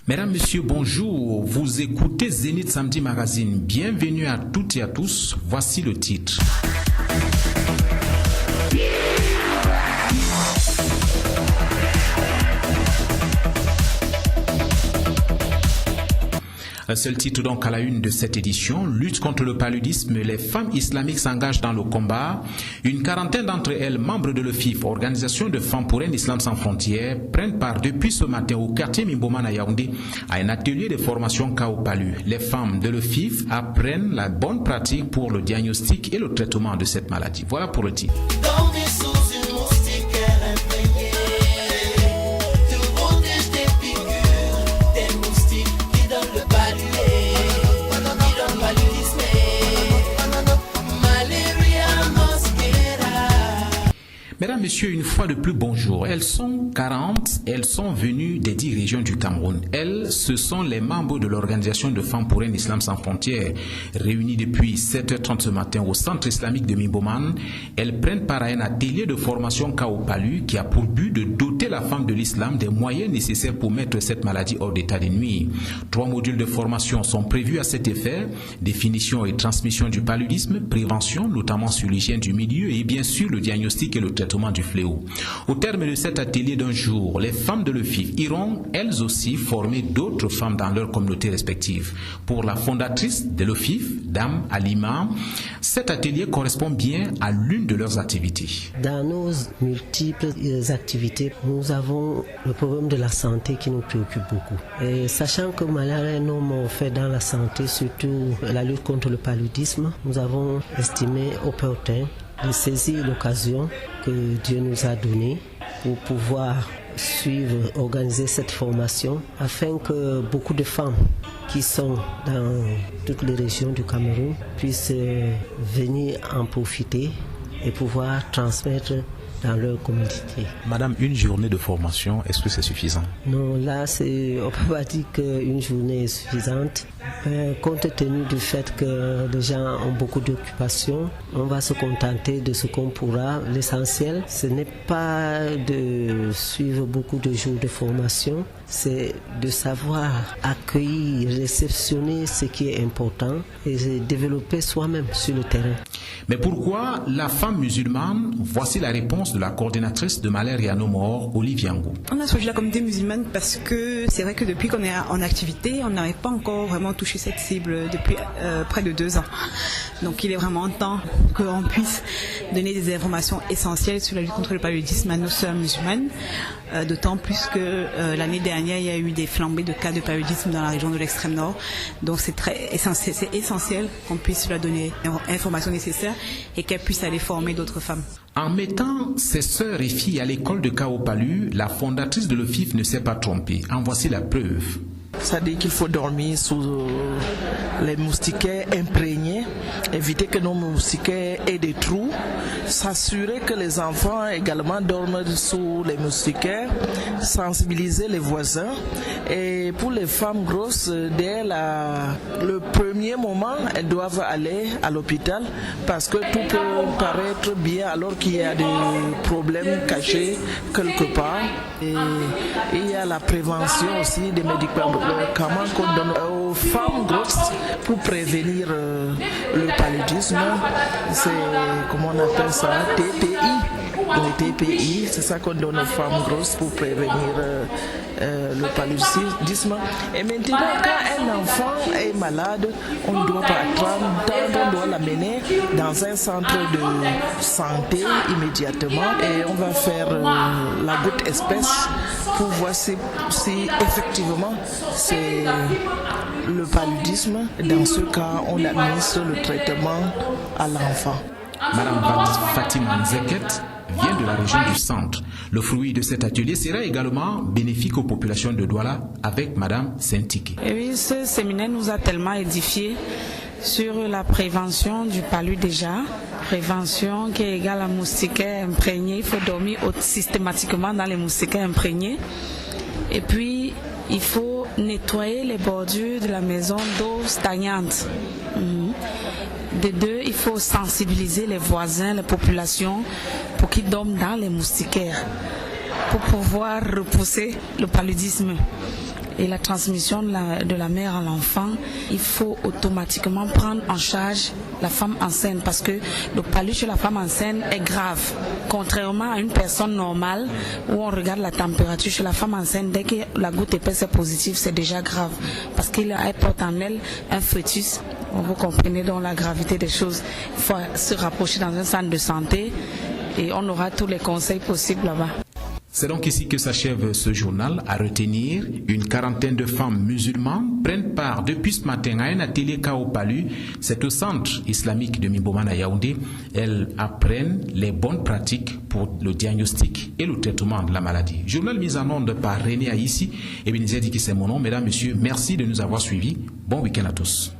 Mesdames, Messieurs, bonjour. Vous écoutez Zénith Samedi Magazine. Bienvenue à toutes et à tous. Voici le titre. Un seul titre donc à la une de cette édition, lutte contre le paludisme, les femmes islamiques s'engagent dans le combat. Une quarantaine d'entre elles, membres de l'OFIF, Organisation de femmes pour un islam sans frontières, prennent part depuis ce matin au quartier Mimboman à Yaoundé à un atelier de formation cas au palu. Les femmes de l'OFIF apprennent la bonne pratique pour le diagnostic et le traitement de cette maladie. Voilà pour le titre. Mesdames, Messieurs, une fois de plus, bonjour. Elles sont 40, elles sont venues des 10 régions du Cameroun. Elles, ce sont les membres de l'Organisation de femmes pour un islam sans frontières. Réunies depuis 7h30 ce matin au centre islamique de Mimboman, elles prennent part à un atelier de formation cas au palu qui a pour but de doter la femme de l'islam des moyens nécessaires pour mettre cette maladie hors d'état de nuire. 3 modules de formation sont prévus à cet effet: définition et transmission du paludisme, prévention, notamment sur l'hygiène du milieu et bien sûr le diagnostic et le traitement du fléau. Au terme de cet atelier d'un jour, les femmes de l'OFIF iront elles aussi former d'autres femmes dans leurs communautés respectives. Pour la fondatrice de l'OFIF, Dame Alima, cet atelier correspond bien à l'une de leurs activités. Dans nos multiples activités, nous avons le problème de la santé qui nous préoccupe beaucoup. Et sachant que malheureusement, nous on fait dans la santé, surtout la lutte contre le paludisme, nous avons estimé opportun de saisir l'occasion que Dieu nous a donnée pour pouvoir organiser cette formation afin que beaucoup de femmes qui sont dans toutes les régions du Cameroun puissent venir en profiter et pouvoir transmettre dans leur communauté. Madame, une journée de formation, est-ce que c'est suffisant? Non, là, on ne peut pas dire qu'une journée est suffisante. Compte tenu du fait que les gens ont beaucoup d'occupations, on va se contenter de ce qu'on pourra. L'essentiel, ce n'est pas de suivre beaucoup de jours de formation, c'est de savoir accueillir, réceptionner ce qui est important et développer soi-même sur le terrain. Mais pourquoi la femme musulmane? Voici la réponse de la coordinatrice de Malaria No More, Olivier Ngou. On a choisi la communauté musulmane parce que c'est vrai que depuis qu'on est en activité, on n'avait pas encore vraiment touché cette cible depuis près de 2 ans. Donc il est vraiment temps qu'on puisse donner des informations essentielles sur la lutte contre le paludisme à nos sœurs musulmanes, d'autant plus que l'année dernière il y a eu des flambées de cas de paludisme dans la région de l'extrême nord. Donc c'est essentiel qu'on puisse leur donner l'information nécessaire et qu'elles puissent aller former d'autres femmes. En mettant ses sœurs et filles à l'école de Kao Palu, la fondatrice de l'OFIF ne s'est pas trompée. En voici la preuve. Ça dit qu'il faut dormir sous les moustiquaires imprégnés, éviter que nos moustiquaires aient des trous, s'assurer que les enfants également dorment sous les moustiquaires, sensibiliser les voisins. Et pour les femmes grosses, dès le premier moment, elles doivent aller à l'hôpital parce que tout peut paraître bien alors qu'il y a des problèmes cachés quelque part. Et il y a la prévention aussi des médicaments qu'on donne aux femmes grosses pour prévenir le paludisme. C'est, comment on appelle ça, TPI. Le TPI, c'est ça qu'on donne aux femmes grosses pour prévenir le paludisme. Et maintenant, quand un enfant est malade, on ne doit pas attendre, on doit l'amener dans un centre de santé immédiatement et on va faire la goutte espèce pour voir si effectivement c'est le paludisme. Dans ce cas, on administre le traitement à l'enfant. Madame Fatima Nzeket vient de la région du centre. Le fruit de cet atelier sera également bénéfique aux populations de Douala avec Madame Sentiki. Et oui, ce séminaire nous a tellement édifié sur la prévention du palu déjà. Prévention qui est égale à moustiquaires imprégnés. Il faut dormir systématiquement dans les moustiquaires imprégnés. Et puis, il faut nettoyer les bordures de la maison d'eau stagnante. De 2, il faut sensibiliser les voisins, les populations pour qu'ils dorment dans les moustiquaires pour pouvoir repousser le paludisme. et la transmission de la mère à l'enfant, il faut automatiquement prendre en charge la femme enceinte parce que le palu chez la femme enceinte est grave. Contrairement à une personne normale où on regarde la température chez la femme enceinte, dès que la goutte épaisse est positive, c'est déjà grave parce qu'elle porte en elle un fœtus. Vous comprenez donc la gravité des choses. Il faut se rapprocher dans un centre de santé et on aura tous les conseils possibles là-bas. C'est donc ici que s'achève ce journal. À retenir, une quarantaine de femmes musulmanes prennent part depuis ce matin à un atelier Kao Palu. C'est au centre islamique de Mimboman à Yaoundé. Elles apprennent les bonnes pratiques pour le diagnostic et le traitement de la maladie. Journal mis en onde par René Aïssi et Benizia Diki, c'est mon nom. Mesdames, Messieurs, merci de nous avoir suivis. Bon week-end à tous.